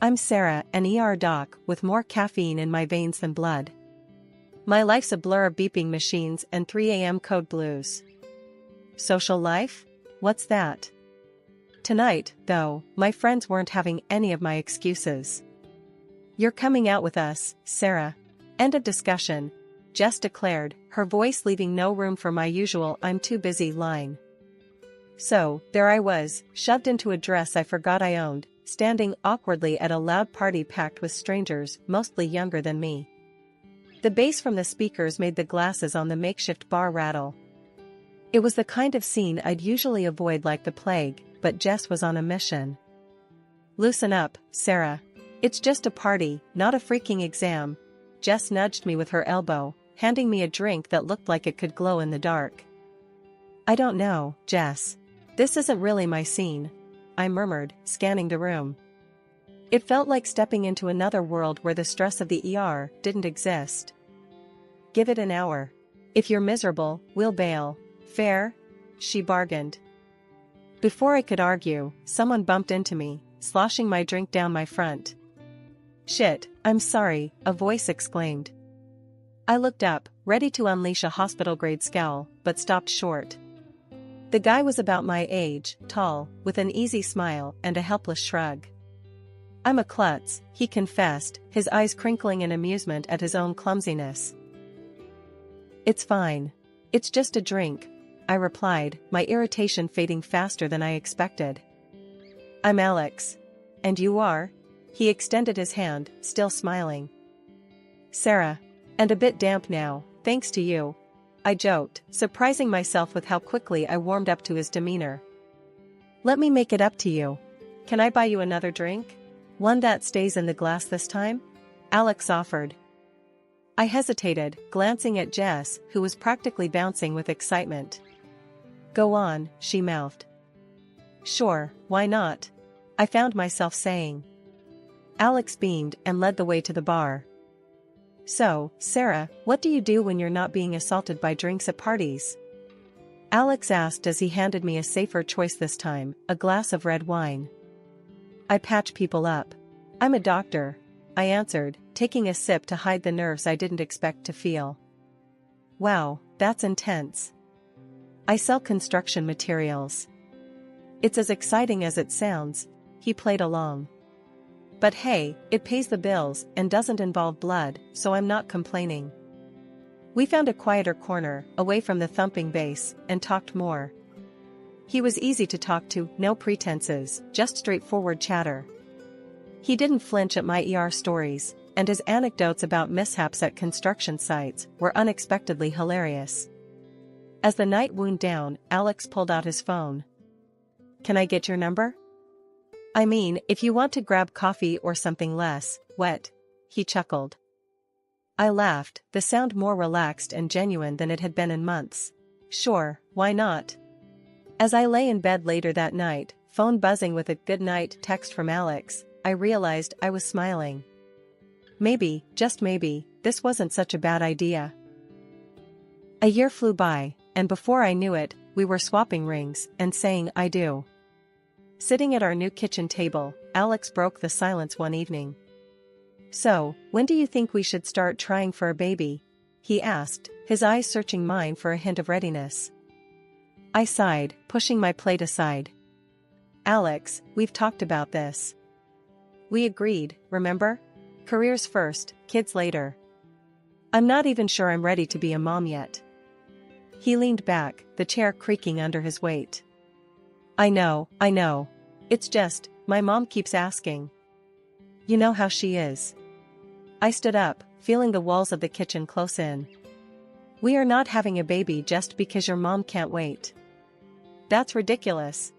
I'm Sarah, an ER doc with more caffeine in my veins than blood. My life's a blur of beeping machines and 3 a.m. code blues. Social life? What's that? Tonight, though, my friends weren't having any of my excuses. You're coming out with us, Sarah. End of discussion, Jess declared, her voice leaving no room for my usual "I'm too busy" line. So, there I was, shoved into a dress I forgot I owned, standing awkwardly at a loud party packed with strangers, mostly younger than me. The bass from the speakers made the glasses on the makeshift bar rattle. It was the kind of scene I'd usually avoid like the plague, but Jess was on a mission. Loosen up, Sarah. It's just a party, not a freaking exam. Jess nudged me with her elbow, handing me a drink that looked like it could glow in the dark. I don't know, Jess. This isn't really my scene, I murmured, scanning the room. It felt like stepping into another world where the stress of the ER didn't exist. Give it an hour. If you're miserable, we'll bail. Fair? She bargained. Before I could argue, someone bumped into me, sloshing my drink down my front. Shit, I'm sorry, a voice exclaimed. I looked up, ready to unleash a hospital-grade scowl, but stopped short. The guy was about my age, tall, with an easy smile and a helpless shrug. I'm a klutz, he confessed, his eyes crinkling in amusement at his own clumsiness. It's fine. It's just a drink, I replied, my irritation fading faster than I expected. I'm Alex. And you are? He extended his hand, still smiling. Sarah. And a bit damp now, thanks to you. I joked, surprising myself with how quickly I warmed up to his demeanor. Let me make it up to you. Can I buy you another drink? One that stays in the glass this time? Alex offered. I hesitated, glancing at Jess, who was practically bouncing with excitement. Go on, she mouthed. Sure, why not? I found myself saying. Alex beamed and led the way to the bar. So, Sarah, what do you do when you're not being assaulted by drinks at parties? Alex asked as he handed me a safer choice this time, a glass of red wine. I patch people up. I'm a doctor, I answered, taking a sip to hide the nerves I didn't expect to feel. Wow, that's intense. I sell construction materials. It's as exciting as it sounds, he played along. But hey, it pays the bills and doesn't involve blood, so I'm not complaining. We found a quieter corner, away from the thumping bass, and talked more. He was easy to talk to, no pretenses, just straightforward chatter. He didn't flinch at my ER stories, and his anecdotes about mishaps at construction sites were unexpectedly hilarious. As the night wound down, Alex pulled out his phone. Can I get your number? I mean, if you want to grab coffee or something less wet, he chuckled. I laughed, the sound more relaxed and genuine than it had been in months. Sure, why not? As I lay in bed later that night, phone buzzing with a good night text from Alex, I realized I was smiling. Maybe, just maybe, this wasn't such a bad idea. A year flew by, and before I knew it, we were swapping rings and saying I do. Sitting at our new kitchen table, Alex broke the silence one evening. So, when do you think we should start trying for a baby? He asked, his eyes searching mine for a hint of readiness. I sighed, pushing my plate aside. Alex, we've talked about this. We agreed, remember? Careers first, kids later. I'm not even sure I'm ready to be a mom yet. He leaned back, the chair creaking under his weight. I know. It's just, my mom keeps asking. You know how she is. I stood up, feeling the walls of the kitchen close in. We are not having a baby just because your mom can't wait. That's ridiculous.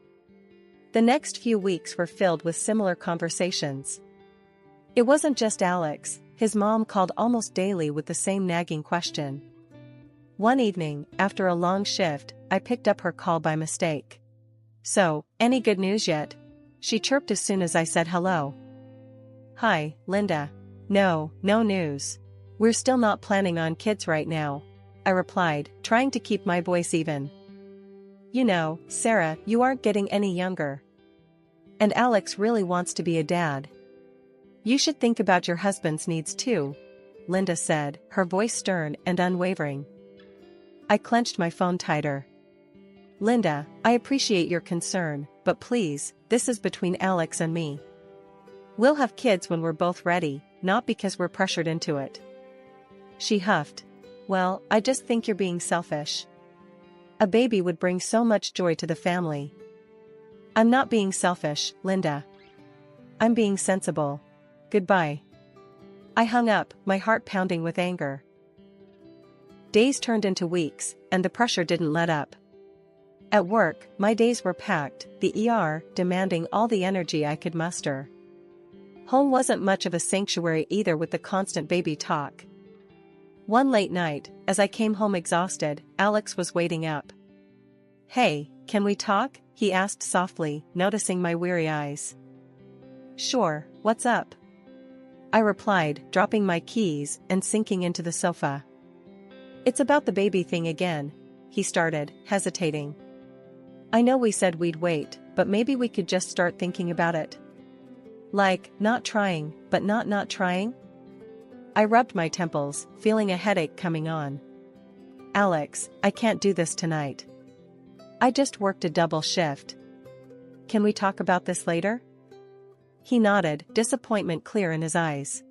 The next few weeks were filled with similar conversations. It wasn't just Alex, his mom called almost daily with the same nagging question. One evening, after a long shift, I picked up her call by mistake. So, any good news yet? She chirped as soon as I said hello. Hi, Linda. No news. We're still not planning on kids right now, I replied, trying to keep my voice even. You know, Sarah, you aren't getting any younger. And Alex really wants to be a dad. You should think about your husband's needs too, Linda said, her voice stern and unwavering. I clenched my phone tighter. Linda, I appreciate your concern, but please, this is between Alex and me. We'll have kids when we're both ready, not because we're pressured into it. She huffed. Well, I just think you're being selfish. A baby would bring so much joy to the family. I'm not being selfish, Linda. I'm being sensible. Goodbye. I hung up, my heart pounding with anger. Days turned into weeks, and the pressure didn't let up. At work, my days were packed, the ER demanding all the energy I could muster. Home wasn't much of a sanctuary either with the constant baby talk. One late night, as I came home exhausted, Alex was waiting up. Hey, can we talk? He asked softly, noticing my weary eyes. Sure, what's up? I replied, dropping my keys and sinking into the sofa. It's about the baby thing again, he started, hesitating. I know we said we'd wait, but maybe we could just start thinking about it. Like, not trying, but not trying? I rubbed my temples, feeling a headache coming on. Alex, I can't do this tonight. I just worked a double shift. Can we talk about this later? He nodded, disappointment clear in his eyes.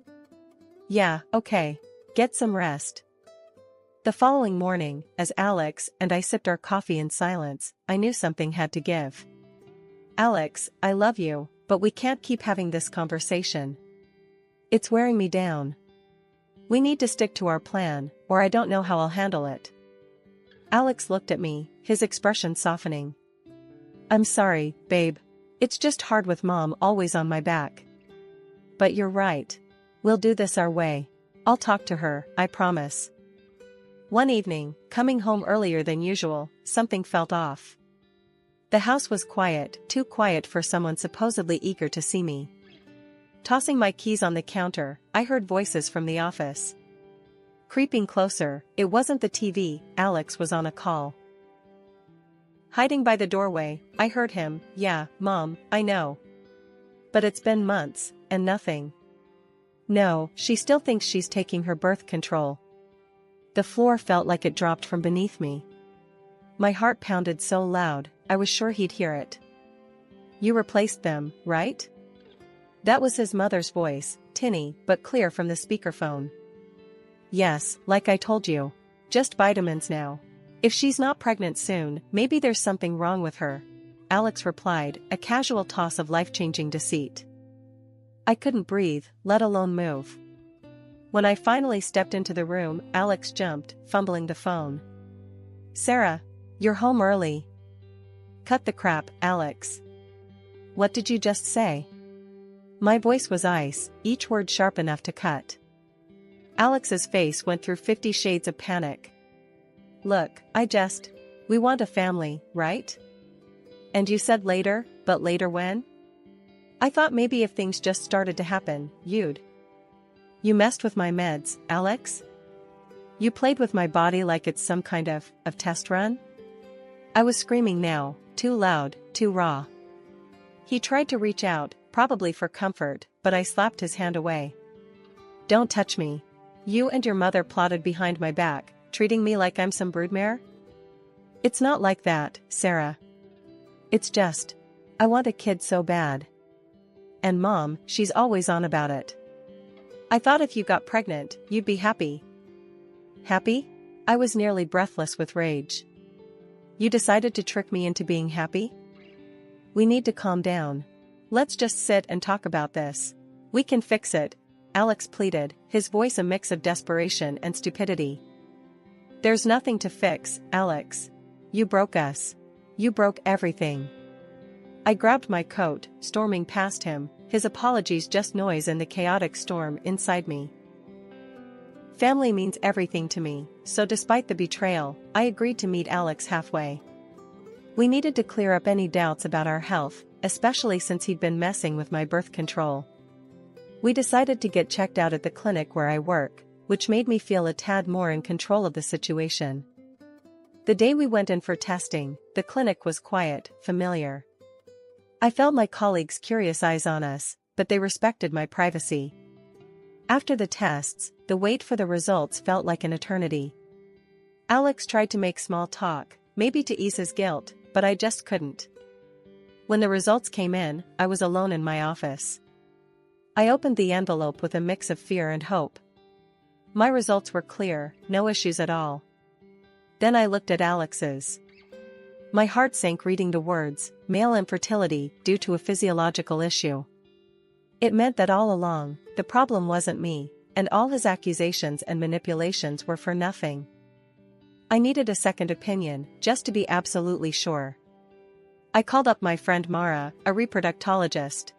Yeah, okay. Get some rest. The following morning, as Alex and I sipped our coffee in silence, I knew something had to give. Alex, I love you, but we can't keep having this conversation. It's wearing me down. We need to stick to our plan, or I don't know how I'll handle it. Alex looked at me, his expression softening. I'm sorry, babe. It's just hard with Mom always on my back. But you're right. We'll do this our way. I'll talk to her, I promise. One evening, coming home earlier than usual, something felt off. The house was quiet, too quiet for someone supposedly eager to see me. Tossing my keys on the counter, I heard voices from the office. Creeping closer, it wasn't the TV, Alex was on a call. Hiding by the doorway, I heard him, yeah, Mom, I know. But it's been months, and nothing. No, she still thinks she's taking her birth control. The floor felt like it dropped from beneath me. My heart pounded so loud, I was sure he'd hear it. You replaced them, right? That was his mother's voice, tinny but clear from the speakerphone. Yes, like I told you. Just vitamins now. If she's not pregnant soon, maybe there's something wrong with her. Alex replied, a casual toss of life-changing deceit. I couldn't breathe, let alone move. When I finally stepped into the room, Alex jumped, fumbling the phone. Sarah, you're home early. Cut the crap, Alex. What did you just say? My voice was ice, each word sharp enough to cut. Alex's face went through 50 shades of panic. Look, we want a family, right? And you said later, but later when? I thought maybe if things just started to happen, you'd. You messed with my meds, Alex? You played with my body like it's some kind of test run? I was screaming now, too loud, too raw. He tried to reach out, probably for comfort, but I slapped his hand away. Don't touch me. You and your mother plotted behind my back, treating me like I'm some broodmare? It's not like that, Sarah. It's just, I want a kid so bad. And Mom, she's always on about it. I thought if you got pregnant, you'd be happy. Happy? I was nearly breathless with rage. You decided to trick me into being happy? We need to calm down. Let's just sit and talk about this. We can fix it, Alex pleaded, his voice a mix of desperation and stupidity. There's nothing to fix, Alex. You broke us. You broke everything. I grabbed my coat, storming past him, his apologies just noise in the chaotic storm inside me. Family means everything to me, so despite the betrayal, I agreed to meet Alex halfway. We needed to clear up any doubts about our health, especially since he'd been messing with my birth control. We decided to get checked out at the clinic where I work, which made me feel a tad more in control of the situation. The day we went in for testing, the clinic was quiet, familiar. I felt my colleagues' curious eyes on us, but they respected my privacy. After the tests, the wait for the results felt like an eternity. Alex tried to make small talk, maybe to ease his guilt, but I just couldn't. When the results came in, I was alone in my office. I opened the envelope with a mix of fear and hope. My results were clear, no issues at all. Then I looked at Alex's. My heart sank reading the words, male infertility due to a physiological issue. It meant that all along, the problem wasn't me, and all his accusations and manipulations were for nothing. I needed a second opinion, just to be absolutely sure. I called up my friend Mara, a reproductologist.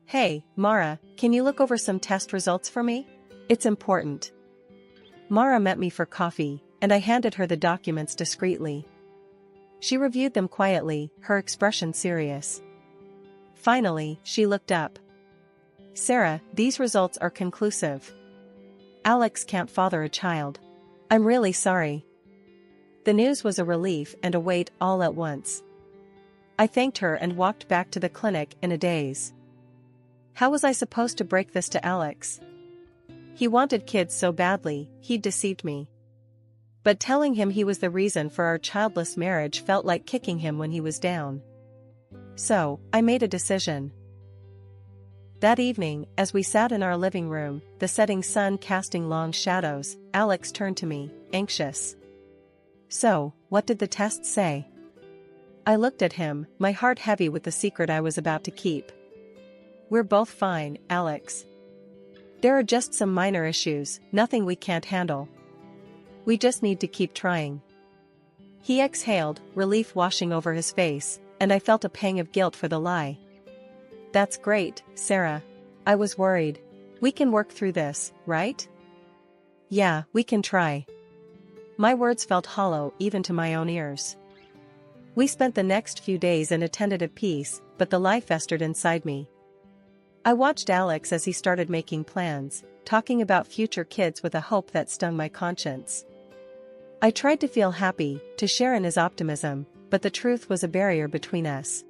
"Hey, Mara, can you look over some test results for me? It's important." Mara met me for coffee, and I handed her the documents discreetly. She reviewed them quietly, her expression serious. Finally, she looked up. "Sarah, these results are conclusive. Alex can't father a child. I'm really sorry." The news was a relief and a weight all at once. I thanked her and walked back to the clinic in a daze. How was I supposed to break this to Alex? He wanted kids so badly, he'd deceived me. But telling him he was the reason for our childless marriage felt like kicking him when he was down. So, I made a decision. That evening, as we sat in our living room, the setting sun casting long shadows, Alex turned to me, anxious. "So, what did the tests say?" I looked at him, my heart heavy with the secret I was about to keep. "We're both fine, Alex. There are just some minor issues, nothing we can't handle. We just need to keep trying." He exhaled, relief washing over his face, and I felt a pang of guilt for the lie. "That's great, Sarah. I was worried. We can work through this, right?" "Yeah, we can try." My words felt hollow even to my own ears. We spent the next few days in a tentative peace, but the lie festered inside me. I watched Alex as he started making plans, talking about future kids with a hope that stung my conscience. I tried to feel happy, to share in his optimism, but the truth was a barrier between us.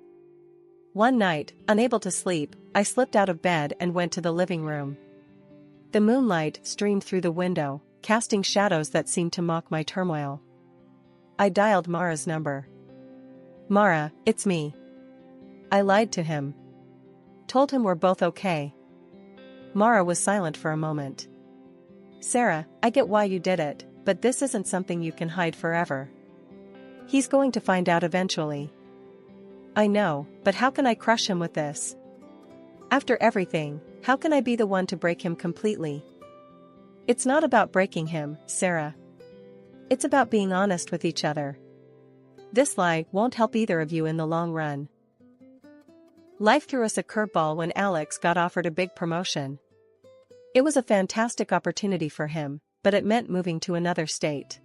One night, unable to sleep, I slipped out of bed and went to the living room. The moonlight streamed through the window, casting shadows that seemed to mock my turmoil. I dialed Mara's number. "Mara, it's me." I lied to him. Told him we're both okay. Mara was silent for a moment. "Sarah, I get why you did it, but this isn't something you can hide forever. He's going to find out eventually." "I know, but how can I crush him with this? After everything, how can I be the one to break him completely?" "It's not about breaking him, Sarah. It's about being honest with each other. This lie won't help either of you in the long run." Life threw us a curveball when Alex got offered a big promotion. It was a fantastic opportunity for him, but it meant moving to another state.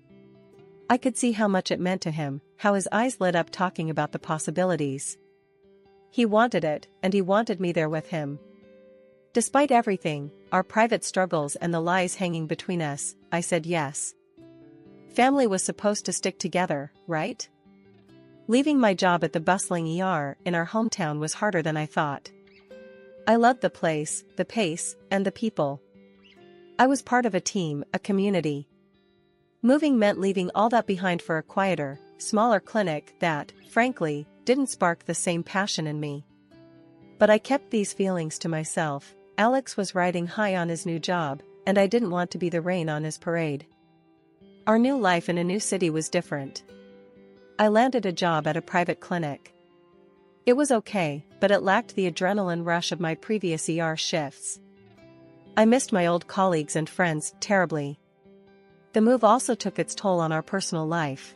I could see how much it meant to him, how his eyes lit up talking about the possibilities. He wanted it, and he wanted me there with him. Despite everything, our private struggles and the lies hanging between us, I said yes. Family was supposed to stick together, right? Leaving my job at the bustling ER in our hometown was harder than I thought. I loved the place, the pace, and the people. I was part of a team, a community. Moving meant leaving all that behind for a quieter, smaller clinic that, frankly, didn't spark the same passion in me. But I kept these feelings to myself. Alex was riding high on his new job, and I didn't want to be the rain on his parade. Our new life in a new city was different. I landed a job at a private clinic. It was okay, but it lacked the adrenaline rush of my previous ER shifts. I missed my old colleagues and friends terribly. The move also took its toll on our personal life.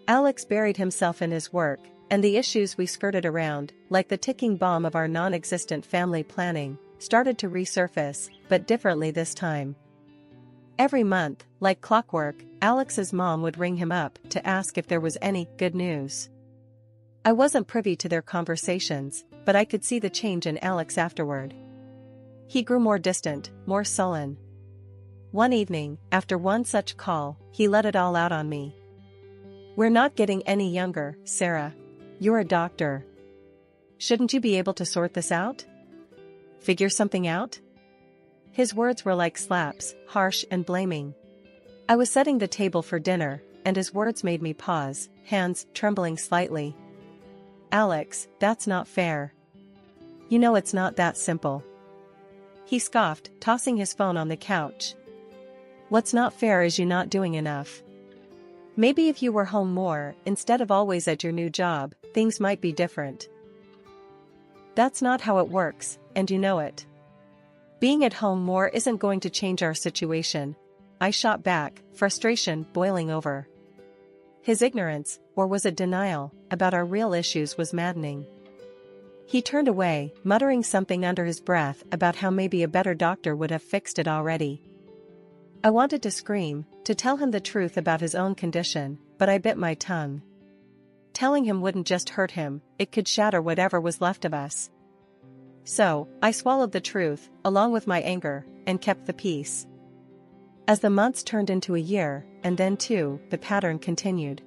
Alex buried himself in his work, and the issues we skirted around, like the ticking bomb of our non-existent family planning, started to resurface, but differently this time. Every month, like clockwork, Alex's mom would ring him up to ask if there was any good news. I wasn't privy to their conversations, but I could see the change in Alex afterward. He grew more distant, more sullen. One evening, after one such call, he let it all out on me. "We're not getting any younger, Sarah. You're a doctor. Shouldn't you be able to sort this out? Figure something out? His words were like slaps, harsh and blaming. I was setting the table for dinner, and his words made me pause, hands trembling slightly. Alex, that's not fair. You know it's not that simple. He scoffed, tossing his phone on the couch. What's not fair is you not doing enough. Maybe if you were home more, instead of always at your new job, things might be different. That's not how it works, and you know it. Being at home more isn't going to change our situation. I shot back, frustration boiling over. His ignorance, or was it denial, about our real issues was maddening. He turned away, muttering something under his breath about how maybe a better doctor would have fixed it already. I wanted to scream, to tell him the truth about his own condition, but I bit my tongue. Telling him wouldn't just hurt him, it could shatter whatever was left of us. So, I swallowed the truth, along with my anger, and kept the peace. As the months turned into a year, and then two, the pattern continued.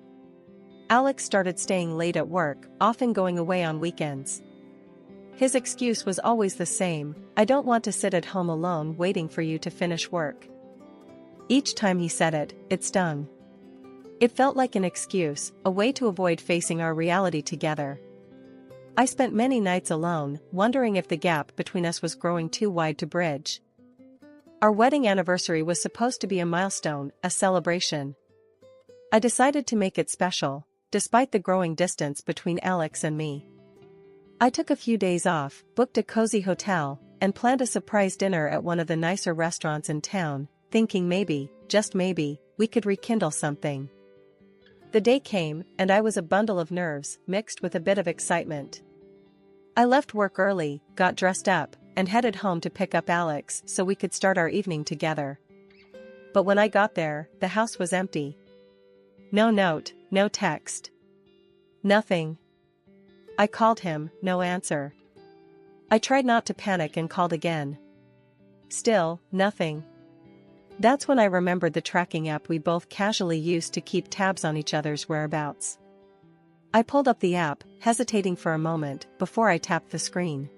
Alex started staying late at work, often going away on weekends. His excuse was always the same: I don't want to sit at home alone waiting for you to finish work. Each time he said it, it stung. It felt like an excuse, a way to avoid facing our reality together. I spent many nights alone, wondering if the gap between us was growing too wide to bridge. Our wedding anniversary was supposed to be a milestone, a celebration. I decided to make it special, despite the growing distance between Alex and me. I took a few days off, booked a cozy hotel, and planned a surprise dinner at one of the nicer restaurants in town, thinking maybe, just maybe, we could rekindle something. The day came, and I was a bundle of nerves, mixed with a bit of excitement. I left work early, got dressed up, and headed home to pick up Alex so we could start our evening together. But when I got there, the house was empty. No note, no text. Nothing. I called him, no answer. I tried not to panic and called again. Still, nothing. That's when I remembered the tracking app we both casually used to keep tabs on each other's whereabouts. I pulled up the app, hesitating for a moment, before I tapped the screen.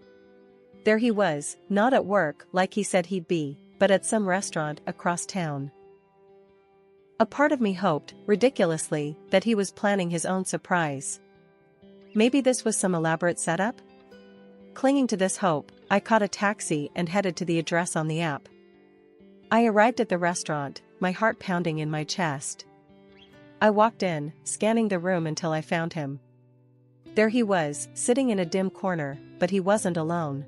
There he was, not at work like he said he'd be, but at some restaurant across town. A part of me hoped, ridiculously, that he was planning his own surprise. Maybe this was some elaborate setup? Clinging to this hope, I caught a taxi and headed to the address on the app. I arrived at the restaurant, my heart pounding in my chest. I walked in, scanning the room until I found him. There he was, sitting in a dim corner, but he wasn't alone.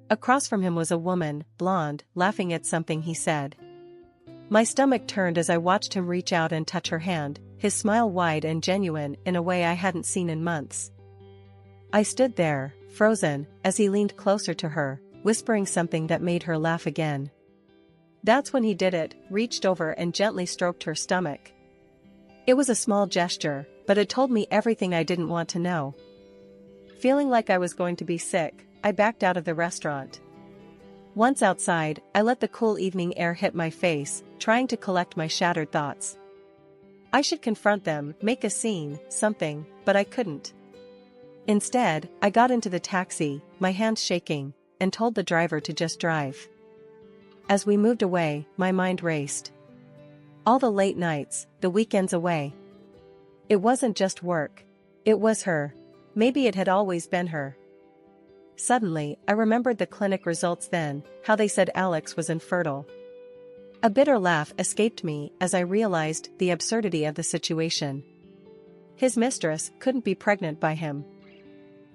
Across from him was a woman, blonde, laughing at something he said. My stomach turned as I watched him reach out and touch her hand, his smile wide and genuine in a way I hadn't seen in months. I stood there, frozen, as he leaned closer to her, whispering something that made her laugh again. That's when he did it, reached over and gently stroked her stomach. It was a small gesture, but it told me everything I didn't want to know. Feeling like I was going to be sick, I backed out of the restaurant. Once outside, I let the cool evening air hit my face, trying to collect my shattered thoughts. I should confront them, make a scene, something, but I couldn't. Instead, I got into the taxi, my hands shaking, and told the driver to just drive. As we moved away, my mind raced. All the late nights, the weekends away. It wasn't just work. It was her. Maybe it had always been her. Suddenly, I remembered the clinic results then, how they said Alex was infertile. A bitter laugh escaped me as I realized the absurdity of the situation. His mistress couldn't be pregnant by him.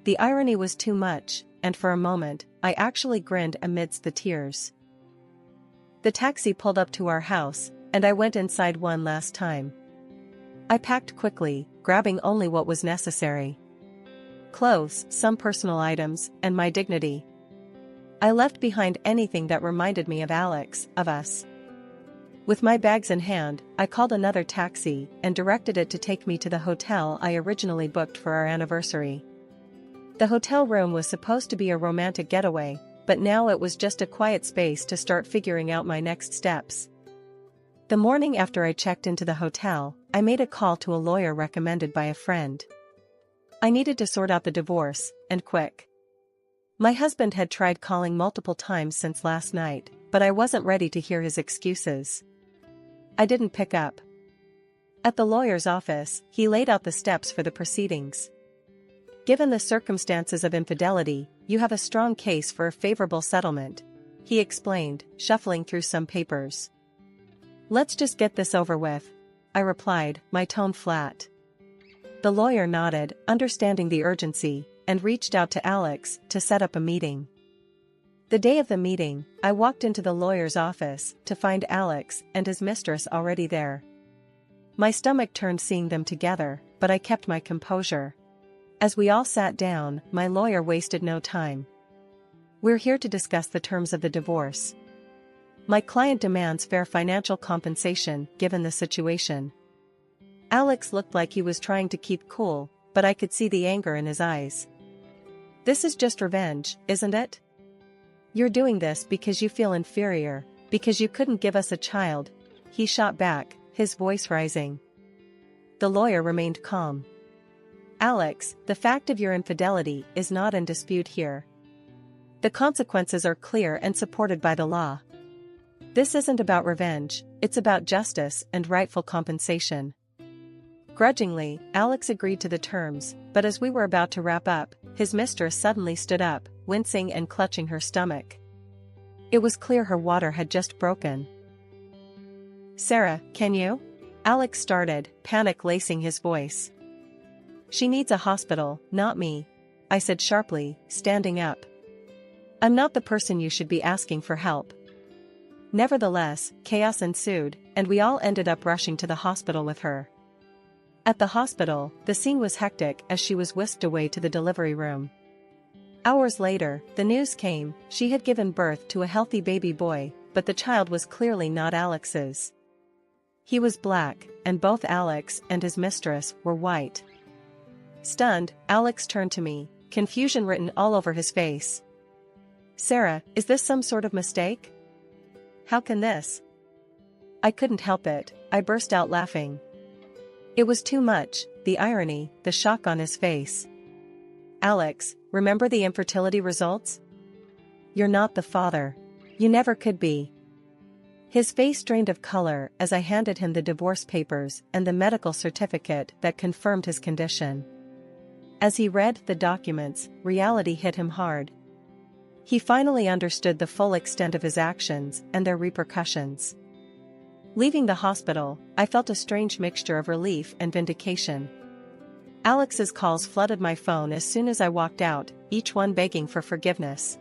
The irony was too much, and for a moment, I actually grinned amidst the tears. The taxi pulled up to our house, and I went inside one last time. I packed quickly, grabbing only what was necessary. Clothes, some personal items, and my dignity. I left behind anything that reminded me of Alex, of us. With my bags in hand, I called another taxi and directed it to take me to the hotel I originally booked for our anniversary. The hotel room was supposed to be a romantic getaway, but now it was just a quiet space to start figuring out my next steps. The morning after I checked into the hotel, I made a call to a lawyer recommended by a friend. I needed to sort out the divorce, and quick. My husband had tried calling multiple times since last night, but I wasn't ready to hear his excuses. I didn't pick up. At the lawyer's office, he laid out the steps for the proceedings. Given the circumstances of infidelity, you have a strong case for a favorable settlement, he explained, shuffling through some papers. Let's just get this over with, I replied, my tone flat. The lawyer nodded, understanding the urgency, and reached out to Alex to set up a meeting. The day of the meeting, I walked into the lawyer's office to find Alex and his mistress already there. My stomach turned seeing them together, but I kept my composure. As we all sat down, my lawyer wasted no time. We're here to discuss the terms of the divorce. My client demands fair financial compensation given the situation. Alex looked like he was trying to keep cool, but I could see the anger in his eyes. This is just revenge, isn't it? You're doing this because you feel inferior, because you couldn't give us a child, he shot back, his voice rising. The lawyer remained calm. Alex, the fact of your infidelity is not in dispute here. The consequences are clear and supported by the law. This isn't about revenge, it's about justice and rightful compensation. Grudgingly, Alex agreed to the terms, but as we were about to wrap up, his mistress suddenly stood up, wincing and clutching her stomach. It was clear her water had just broken. Sarah, can you? Alex started, panic lacing his voice. She needs a hospital, not me, I said sharply, standing up. I'm not the person you should be asking for help. Nevertheless, chaos ensued, and we all ended up rushing to the hospital with her. At the hospital, the scene was hectic as she was whisked away to the delivery room. Hours later, the news came, she had given birth to a healthy baby boy, but the child was clearly not Alex's. He was black, and both Alex and his mistress were white. Stunned, Alex turned to me, confusion written all over his face. Sarah, is this some sort of mistake? How can this? I couldn't help it, I burst out laughing. It was too much, the irony, the shock on his face. Alex, remember the infertility results? You're not the father. You never could be. His face drained of color as I handed him the divorce papers and the medical certificate that confirmed his condition. As he read the documents, reality hit him hard. He finally understood the full extent of his actions and their repercussions. Leaving the hospital, I felt a strange mixture of relief and vindication. Alex's calls flooded my phone as soon as I walked out, each one begging for forgiveness.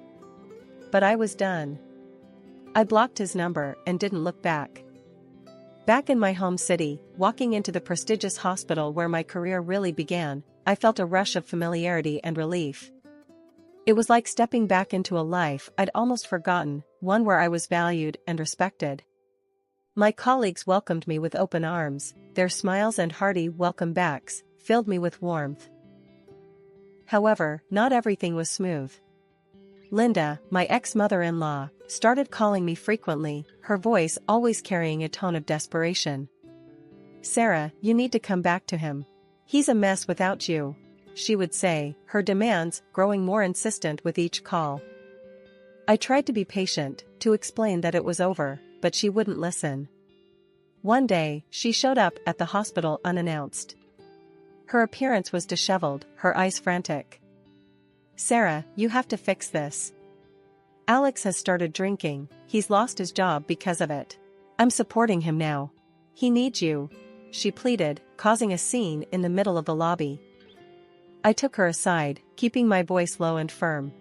But I was done. I blocked his number and didn't look back. Back in my home city, walking into the prestigious hospital where my career really began, I felt a rush of familiarity and relief. It was like stepping back into a life I'd almost forgotten, one where I was valued and respected. My colleagues welcomed me with open arms, their smiles and hearty welcome backs filled me with warmth. However, not everything was smooth. Linda, my ex-mother-in-law, started calling me frequently, her voice always carrying a tone of desperation. Sarah, you need to come back to him. He's a mess without you, she would say, her demands growing more insistent with each call. I tried to be patient, to explain that it was over, but she wouldn't listen. One day, she showed up at the hospital unannounced. Her appearance was disheveled, her eyes frantic. Sarah, you have to fix this. Alex has started drinking, he's lost his job because of it. I'm supporting him now. He needs you, she pleaded, causing a scene in the middle of the lobby. I took her aside, keeping my voice low and firm.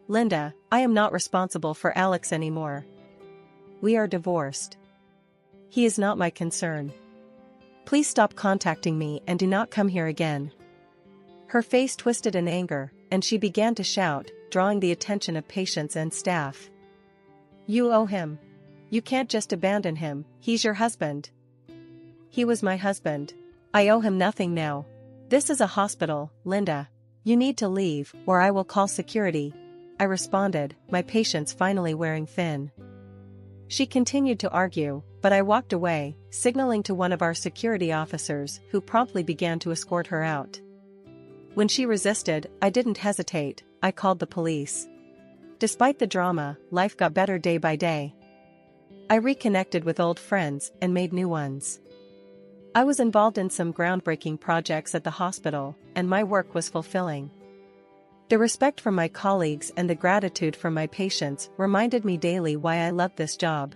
Linda, I am not responsible for Alex anymore. We are divorced. He is not my concern. Please stop contacting me and do not come here again. Her face twisted in anger, and she began to shout, drawing the attention of patients and staff. You owe him. You can't just abandon him, he's your husband. He was my husband. I owe him nothing now. This is a hospital, Linda. You need to leave, or I will call security, I responded, my patience finally wearing thin. She continued to argue, but I walked away, signaling to one of our security officers who promptly began to escort her out. When she resisted, I didn't hesitate, I called the police. Despite the drama, life got better day by day. I reconnected with old friends and made new ones. I was involved in some groundbreaking projects at the hospital, and my work was fulfilling. The respect from my colleagues and the gratitude from my patients reminded me daily why I loved this job.